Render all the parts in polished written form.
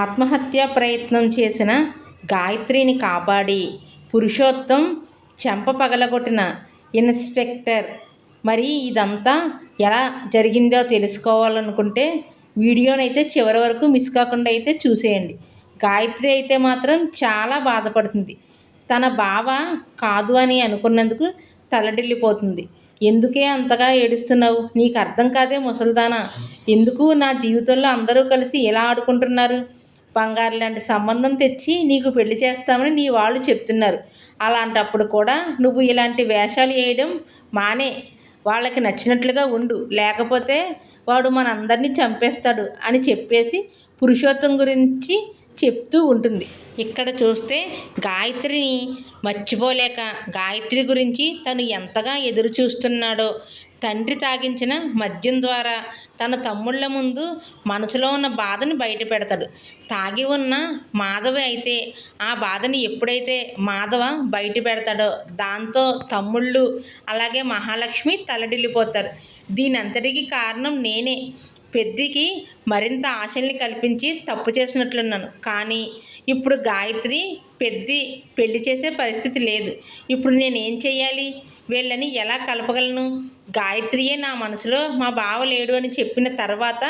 ఆత్మహత్యా ప్రయత్నం చేసిన గాయత్రిని కాపాడి పురుషోత్తం చెంప పగలగొట్టిన ఇన్స్పెక్టర్. మరి ఇదంతా ఎలా జరిగిందో తెలుసుకోవాలనుకుంటే వీడియోనైతే చివరి వరకు మిస్ కాకుండా అయితే చూసేయండి. గాయత్రి అయితే మాత్రం చాలా బాధపడుతుంది. తన బావ కాదు అని అనుకున్నందుకు తలడిల్లిపోతుంది. ఎందుకే అంతగా ఏడుస్తున్నావు? నీకు అర్థం కాదే ముసల్దానా? ఎందుకు నా జీవితంలో అందరూ కలిసి ఎలా ఆడుకుంటున్నారు? బంగారు లాంటి సంబంధం తెచ్చి నీకు పెళ్లి చేస్తామని నీ వాళ్ళు చెప్తున్నారు. అలాంటప్పుడు కూడా నువ్వు ఇలాంటి వేషాలు వేయడం మానే. వాళ్ళకి నచ్చినట్లుగా ఉండు, లేకపోతే వాడు మనందరినీ చంపేస్తాడు అని చెప్పేసి పురుషోత్తం గురించి చెప్తూ ఉంటుంది. ఇక్కడ చూస్తే గాయత్రిని మర్చిపోలేక గాయత్రి గురించి తను ఎంతగా ఎదురు చూస్తున్నాడో, తండ్రి తాగించిన మద్యం ద్వారా తన తమ్ముళ్ళ ముందు మనసులో ఉన్న బాధని బయట పెడతాడు. తాగి ఉన్న మాధవ అయితే ఆ బాధని ఎప్పుడైతే మాధవ బయట పెడతాడో దాంతో తమ్ముళ్ళు అలాగే మహాలక్ష్మి తలడిల్లిపోతారు. దీని అంతటికి కారణం నేనే. పెద్దికి మరింత ఆశల్ని కల్పించి తప్పు చేసినట్లున్నాను. కానీ ఇప్పుడు గాయత్రి పెద్ది పెళ్లి చేసే పరిస్థితి లేదు. ఇప్పుడు నేనేం చెయ్యాలి? వీళ్ళని ఎలా కలపగలను? గాయత్రియే నా మనసులో మా బావ లేడు అని చెప్పిన తర్వాత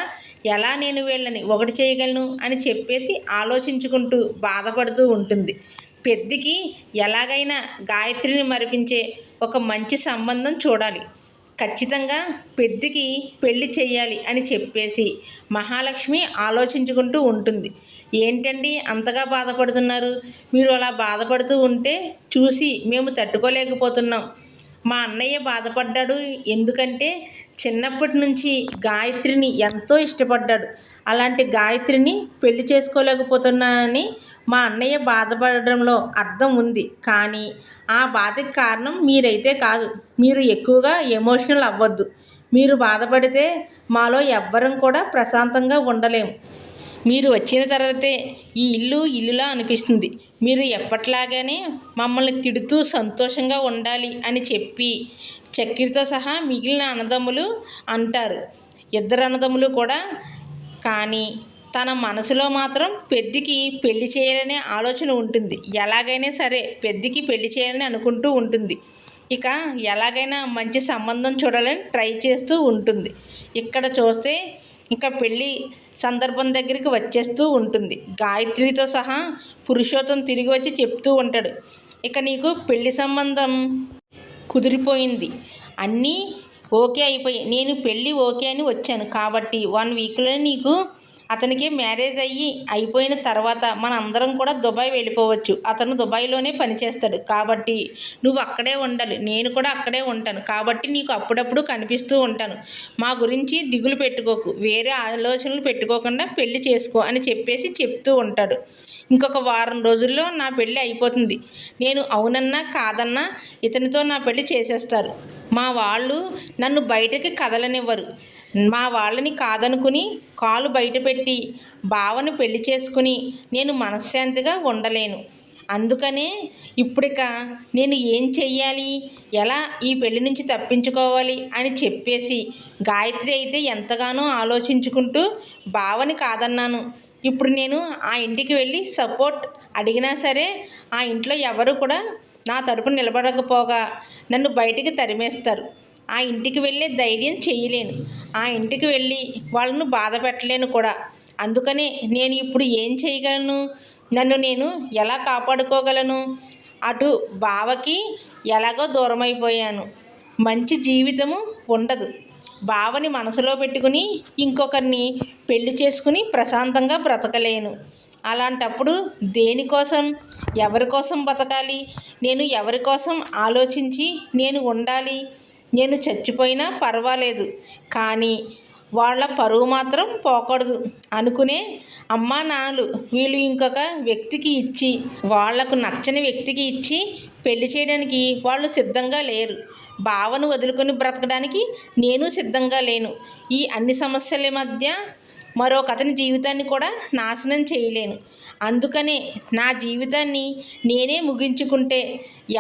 ఎలా నేను వీళ్ళని ఒకటి చేయగలను అని చెప్పేసి ఆలోచించుకుంటూ బాధపడుతూ ఉంటుంది. పెద్దికి ఎలాగైనా గాయత్రిని మరిపించే ఒక మంచి సంబంధం చూడాలి. ఖచ్చితంగా పెద్దికి పెళ్లి చెయ్యాలి అని చెప్పేసి మహాలక్ష్మి ఆలోచించుకుంటూ ఉంటుంది. ఏంటండి అంతగా బాధపడుతున్నారు? మీరు అలా బాధపడుతూ ఉంటే చూసి మేము తట్టుకోలేకపోతున్నాం. మా అన్నయ్య బాధపడ్డాడు. ఎందుకంటే చిన్నప్పటి నుంచి గాయత్రిని ఎంతో ఇష్టపడ్డాడు. అలాంటి గాయత్రిని పెళ్లి చేసుకోలేకపోతున్నానని మా అన్నయ్య బాధపడడంలో అర్థం ఉంది. కానీ ఆ బాధకి కారణం మీరైతే కాదు. మీరు ఎక్కువగా ఎమోషనల్ అవ్వద్దు. మీరు బాధపడితే మాలో ఎవ్వరం కూడా ప్రశాంతంగా ఉండలేము. మీరు వచ్చిన తర్వాతే ఈ ఇల్లు ఇల్లులా అనిపిస్తుంది. మీరు ఎప్పట్లాగానే మమ్మల్ని తిడుతూ సంతోషంగా ఉండాలి అని చెప్పి చక్రితో సహా మిగిలిన అన్నదమ్ములు అంటారు. ఇద్దరు అన్నదమ్ములు కూడా. కానీ తన మనసులో మాత్రం పెద్దికి పెళ్లి చేయాలనే ఆలోచన ఉంటుంది. ఎలాగైనా సరే పెద్దికి పెళ్లి చేయాలని అనుకుంటూ ఉంటుంది. ఇక ఎలాగైనా మంచి సంబంధం చూడాలని ట్రై చేస్తూ ఉంటుంది. ఇక్కడ చూస్తే ఇక పెళ్ళి సందర్భం దగ్గరికి వచ్చేస్తూ ఉంటుంది. గాయత్రితో సహా పురుషోత్తం తిరిగి వచ్చి చెప్తూ ఉంటాడు, ఇక నీకు పెళ్లి సంబంధం కుదిరిపోయింది, అన్నీ ఓకే అయిపోయి నేను పెళ్ళి ఓకే అని వచ్చాను కాబట్టి 1 వీక్లోనే నీకు అతనికి మ్యారేజ్ అయిపోయిన తర్వాత మన అందరం కూడా దుబాయ్ వెళ్ళిపోవచ్చు. అతను దుబాయ్లోనే పనిచేస్తాడు కాబట్టి నువ్వు అక్కడే ఉండాలి. నేను కూడా అక్కడే ఉంటాను కాబట్టి నీకు అప్పుడప్పుడు కనిపిస్తూ ఉంటాను. మా గురించి దిగులు పెట్టుకోకు, వేరే ఆలోచనలు పెట్టుకోకుండా పెళ్లి చేసుకో అని చెప్పేసి చెప్తూ ఉంటాడు. ఇంకొక వారం రోజుల్లో నా పెళ్ళి అయిపోతుంది. నేను అవునన్నా కాదన్నా ఇతనితో నా పెళ్ళి చేసేస్తారు. మా వాళ్ళు నన్ను బయటకి కదలనివ్వరు. మా వాళ్ళని కాదనుకుని కాలు బయటపెట్టి బావని పెళ్లి చేసుకుని నేను మనశ్శాంతిగా ఉండలేను. అందుకనే ఇప్పుడిక నేను ఏం చెయ్యాలి, ఎలా ఈ పెళ్లి నుంచి తప్పించుకోవాలి అని చెప్పేసి గాయత్రి అయితే ఎంతగానో ఆలోచించుకుంటూ బావని కాదన్నాను. ఇప్పుడు నేను ఆ ఇంటికి వెళ్ళి సపోర్ట్ అడిగినా సరే ఆ ఇంట్లో ఎవరు కూడా నా తరపున నిలబడకపోగా నన్ను బయటికి తరిమేస్తారు. ఆ ఇంటికి వెళ్ళే ధైర్యం చేయలేను. ఆ ఇంటికి వెళ్ళి వాళ్ళను బాధ పెట్టలేను కూడా. అందుకనే నేను ఇప్పుడు ఏం చేయగలను? నన్ను నేను ఎలా కాపాడుకోగలను? అటు బావకి ఎలాగో దూరమైపోయాను. మంచి జీవితము ఉండదు. బావని మనసులో పెట్టుకుని ఇంకొకరిని పెళ్లి చేసుకుని ప్రశాంతంగా బ్రతకలేను. అలాంటప్పుడు దేనికోసం, ఎవరి కోసం బతకాలి? నేను ఎవరి కోసం ఆలోచించి నేను ఉండాలి? నేను చచ్చిపోయినా పర్వాలేదు, కానీ వాళ్ళ పరువు మాత్రం పోకూడదు అనుకునే అమ్మా నాన్నలు వీళ్ళు ఇంకొక వ్యక్తికి ఇచ్చి, వాళ్లకు నచ్చని వ్యక్తికి ఇచ్చి పెళ్లి చేయడానికి వాళ్ళు సిద్ధంగా లేరు. బావను వదులుకొని బ్రతకడానికి నేను సిద్ధంగా లేను. ఈ అన్ని సమస్యల మధ్య మరొక అతని జీవితాన్ని కూడా నాశనం చేయలేను. అందుకనే నా జీవితాన్ని నేనే ముగించుకుంటే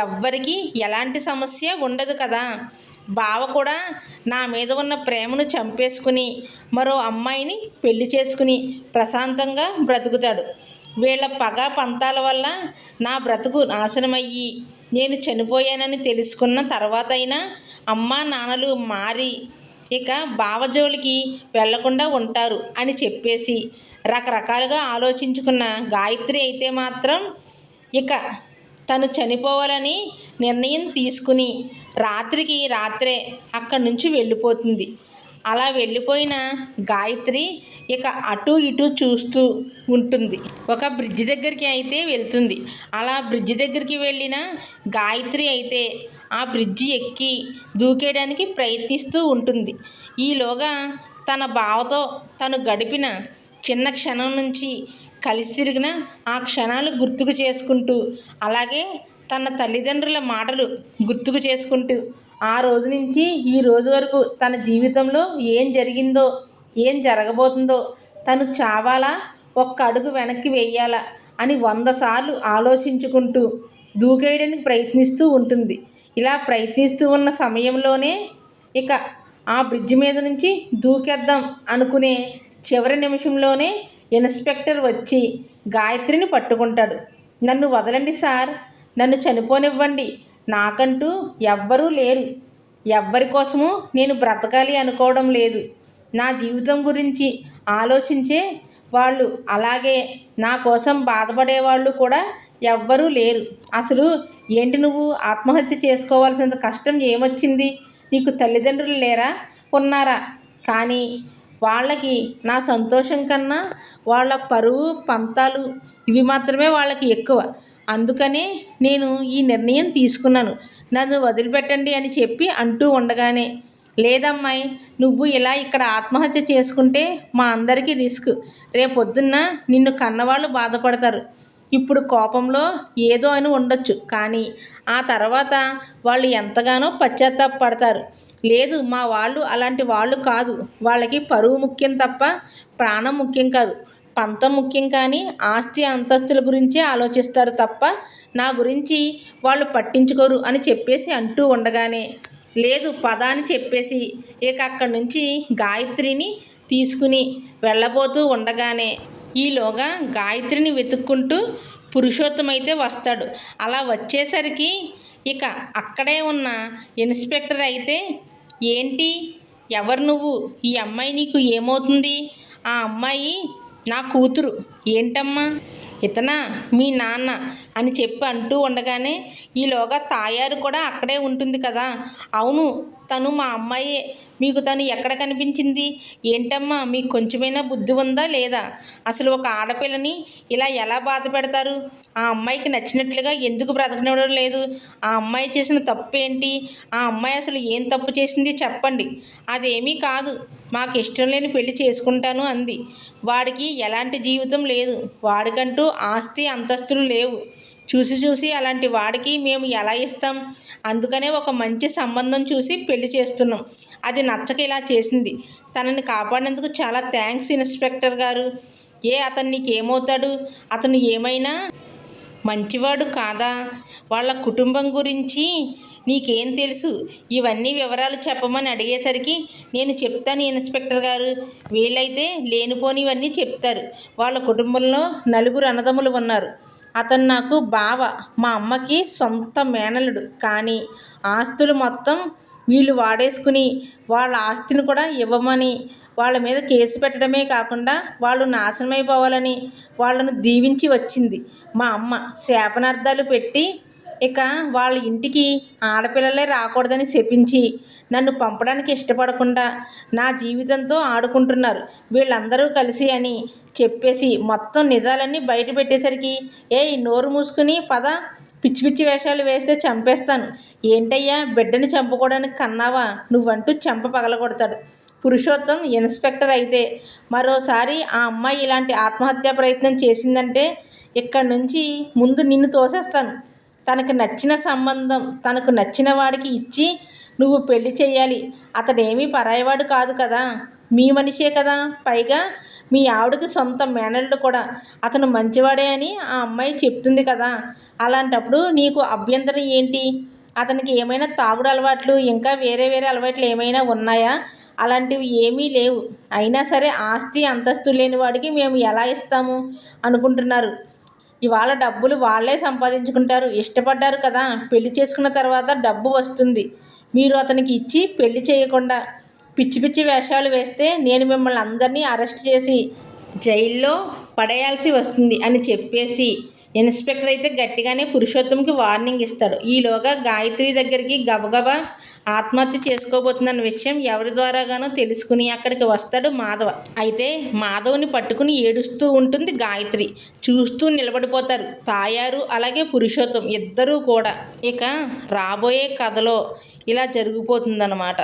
ఎవ్వరికీ ఎలాంటి సమస్య ఉండదు కదా. బావ కూడా నా మీద ఉన్న ప్రేమను చంపేసుకుని మరో అమ్మాయిని పెళ్లి చేసుకుని ప్రశాంతంగా బ్రతుకుతాడు. వీళ్ళ పగ పంతాల వల్ల నా బ్రతుకు నాశనమయ్యి నేను చనిపోయానని తెలుసుకున్న తర్వాతైనా అమ్మా నాన్నలు మారి ఇక బావ జోలికి వెళ్లకుండా ఉంటారు అని చెప్పేసి రకరకాలుగా ఆలోచించుకున్న గాయత్రి అయితే మాత్రం ఇక తను చనిపోవాలని నిర్ణయం తీసుకుని రాత్రికి రాత్రే అక్కడి నుంచి వెళ్ళిపోతుంది. అలా వెళ్ళిపోయిన గాయత్రి ఇక అటు ఇటు చూస్తూ ఉంటుంది. ఒక బ్రిడ్జ్ దగ్గరికి అయితే వెళ్తుంది. అలా బ్రిడ్జ్ దగ్గరికి వెళ్ళిన గాయత్రి అయితే ఆ బ్రిడ్జి ఎక్కి దూకేయడానికి ప్రయత్నిస్తూ ఉంటుంది. ఈలోగా తన బావతో తను గడిపిన చిన్న క్షణం నుంచి కలిసి తిరిగిన ఆ క్షణాలు గుర్తుకు చేసుకుంటూ, అలాగే తన తల్లిదండ్రుల మాటలు గుర్తుకు చేసుకుంటూ, ఆ రోజు నుంచి ఈ రోజు వరకు తన జీవితంలో ఏం జరిగిందో, ఏం జరగబోతుందో, తను చావాలా ఒక్క అడుగు వెనక్కి వెయ్యాలా అని 100 సార్లు ఆలోచించుకుంటూ దూకేయడానికి ప్రయత్నిస్తూ ఉంటుంది. ఇలా ప్రయత్నిస్తూ ఉన్న సమయంలోనే ఇక ఆ బ్రిడ్జి మీద నుంచి దూకేద్దాం అనుకునే చివరి నిమిషంలోనే ఇన్స్పెక్టర్ వచ్చి గాయత్రిని పట్టుకుంటాడు. నన్ను వదలండి సార్, నన్ను చనిపోనివ్వండి, నాకంటూ ఎవ్వరూ లేరు, ఎవ్వరి కోసము నేను బ్రతకాలి అనుకోవడం లేదు, నా జీవితం గురించి ఆలోచించే వాళ్ళు అలాగే నా కోసం బాధపడేవాళ్ళు కూడా ఎవ్వరూ లేరు. అసలు ఏంటి నువ్వు ఆత్మహత్య చేసుకోవాల్సినంత కష్టం ఏమొచ్చింది? నీకు తల్లిదండ్రులు లేరా? ఉన్నారా? కానీ వాళ్ళకి నా సంతోషం కన్నా వాళ్ళ పరువు పంతాలు ఇవి మాత్రమే వాళ్ళకి ఎక్కువ. అందుకనే నేను ఈ నిర్ణయం తీసుకున్నాను, నన్ను వదిలిపెట్టండి అని చెప్పి అంటూ ఉండగానే, లేదమ్మాయి, నువ్వు ఇలా ఇక్కడ ఆత్మహత్య చేసుకుంటే మా అందరికీ రిస్క్. రేపొద్దున్న నిన్ను కన్నవాళ్ళు బాధపడతారు. ఇప్పుడు కోపంలో ఏదో అని ఉండొచ్చు, కానీ ఆ తర్వాత వాళ్ళు ఎంతగానో పశ్చాత్తాపపడతారు. లేదు, మా వాళ్ళు అలాంటి వాళ్ళు కాదు, వాళ్ళకి పరువు ముఖ్యం తప్ప ప్రాణం ముఖ్యం కాదు, పంతం ముఖ్యం, కానీ ఆస్తి అంతస్తుల గురించే ఆలోచిస్తారు తప్ప నా గురించి వాళ్ళు పట్టించుకోరు అని చెప్పేసి అంటూ ఉండగానే, లేదు పద అని చెప్పేసి ఇక అక్కడి నుంచి గాయత్రిని తీసుకుని వెళ్ళబోతూ ఉండగానే ఈలోగా గాయత్రిని వెతుక్కుంటూ పురుషోత్తం అయితే వస్తాడు. అలా వచ్చేసరికి ఇక అక్కడే ఉన్న ఇన్స్పెక్టర్ అయితే, ఏంటి, ఎవరు నువ్వు? ఈ అమ్మాయి నీకు ఏమవుతుంది? ఆ అమ్మాయి నా కూతురు. ఏంటమ్మా, ఇతనా మీ నాన్న అని చెప్పి అంటూ ఉండగానే ఈలోగా తాయారు కూడా అక్కడే ఉంటుంది కదా. అవును, తను మా అమ్మాయే. మీకు తను ఎక్కడ కనిపించింది? ఏంటమ్మా, మీకు కొంచెమైనా బుద్ధి ఉందా లేదా? అసలు ఒక ఆడపిల్లని ఇలా ఎలా బాధ పెడతారు? ఆ అమ్మాయికి నచ్చినట్లుగా ఎందుకు బ్రతకనివ్వడం లేదు? ఆ అమ్మాయి చేసిన తప్పు ఏంటి? ఆ అమ్మాయి అసలు ఏం తప్పు చేసింది చెప్పండి. అదేమీ కాదు, మాకు ఇష్టం లేని పెళ్లి చేసుకుంటాను అంది. వాడికి ఎలాంటి జీవితం లేదు, వాడికంటూ ఆస్తి అంతస్తులు లేవు. చూసి అలాంటి వాడికి మేము ఎలా ఇస్తాం? అందుకనే ఒక మంచి సంబంధం చూసి పెళ్లి చేస్తున్నాం. అది నచ్చక ఇలా చేసింది. తనని కాపాడినందుకు చాలా థ్యాంక్స్ ఇన్స్పెక్టర్ గారు. అతను నీకేమవుతాడు? అతను ఏమైనా మంచివాడు కాదా? వాళ్ళ కుటుంబం గురించి నీకేం తెలుసు? ఇవన్నీ వివరాలు చెప్పమని అడిగేసరికి, నేను చెప్తాను ఇన్స్పెక్టర్ గారు, వీళ్ళైతే లేనిపోనివన్నీ చెప్తారు. వాళ్ళ కుటుంబంలో 4 అన్నదమ్ములు ఉన్నారు. అతను నాకు బావ, మా అమ్మకి సొంత మేనల్లుడు. కానీ ఆస్తులు మొత్తం వీళ్ళు వాడేసుకుని వాళ్ళ ఆస్తిని కూడా ఇవ్వమని వాళ్ళ మీద కేసు పెట్టడమే కాకుండా వాళ్ళు నాశనమైపోవాలని వాళ్ళను దీవించి వచ్చింది మా అమ్మ. శాపనార్థాలు పెట్టి ఇక వాళ్ళ ఇంటికి ఆడపిల్లలే రాకూడదని శపించి నన్ను పంపడానికి ఇష్టపడకుండా నా జీవితంతో ఆడుకుంటున్నారు వీళ్ళందరూ కలిసి అని చెప్పేసి మొత్తం నిజాలన్నీ బయట పెట్టేసరికి, నోరు మూసుకుని పద, పిచ్చి పిచ్చి వేషాలు వేస్తే చంపేస్తాను. ఏంటయ్యా, బిడ్డని చంపుకోవడానికి కన్నావా నువ్వంటూ చెంప పగలగొడతాడు పురుషోత్తం. ఇన్స్పెక్టర్ అయితే, మరోసారి ఆ అమ్మాయి ఇలాంటి ఆత్మహత్యా ప్రయత్నం చేసిందంటే ఇక్కడి నుంచి ముందు నిన్ను తోసేస్తాను. తనకు నచ్చిన సంబంధం తనకు నచ్చిన వాడికి ఇచ్చి నువ్వు పెళ్లి చేయాలి. అతడేమీ పరాయవాడు కాదు కదా, మీ మనిషే కదా, పైగా మీ ఆవిడకి సొంత మేనల్లుడు కూడా. అతను మంచివాడే అని ఆ అమ్మాయి చెప్తుంది కదా. అలాంటప్పుడు నీకు అభ్యంతరం ఏంటి? అతనికి ఏమైనా తాగుడు అలవాట్లు ఇంకా వేరే వేరే అలవాట్లు ఏమైనా ఉన్నాయా? అలాంటివి ఏమీ లేవు. అయినా సరే ఆస్తి అంతస్తు లేని వాడికి మేము ఎలా ఇస్తాము అనుకుంటున్నారు? ఇవాళ డబ్బులు వాళ్ళే సంపాదించుకుంటారు. ఇష్టపడ్డారు కదా, పెళ్లి చేసుకున్న తర్వాత డబ్బు వస్తుంది. మీరు అతనికి ఇచ్చి పెళ్లి చేయకుండా పిచ్చి పిచ్చి వేషాలు వేస్తే నేను మిమ్మల్ని అందరినీ అరెస్ట్ చేసి జైల్లో పడేయాల్సి వస్తుంది అని చెప్పేసి ఇన్స్పెక్టర్ అయితే గట్టిగానే పురుషోత్తంకి వార్నింగ్ ఇస్తాడు. ఈలోగా గాయత్రి దగ్గరికి గబగబా ఆత్మహత్య చేసుకోబోతుందన్న విషయం ఎవరి ద్వారాగానో తెలుసుకుని అక్కడికి వస్తాడు మాధవ. అయితే మాధవ్ని పట్టుకుని ఏడుస్తూ ఉంటుంది గాయత్రి. చూస్తూ నిలబడిపోతారు తాయారు అలాగే పురుషోత్తం ఇద్దరూ కూడా. ఇక రాబోయే కథలో ఇలా జరిగిపోతుందన్నమాట.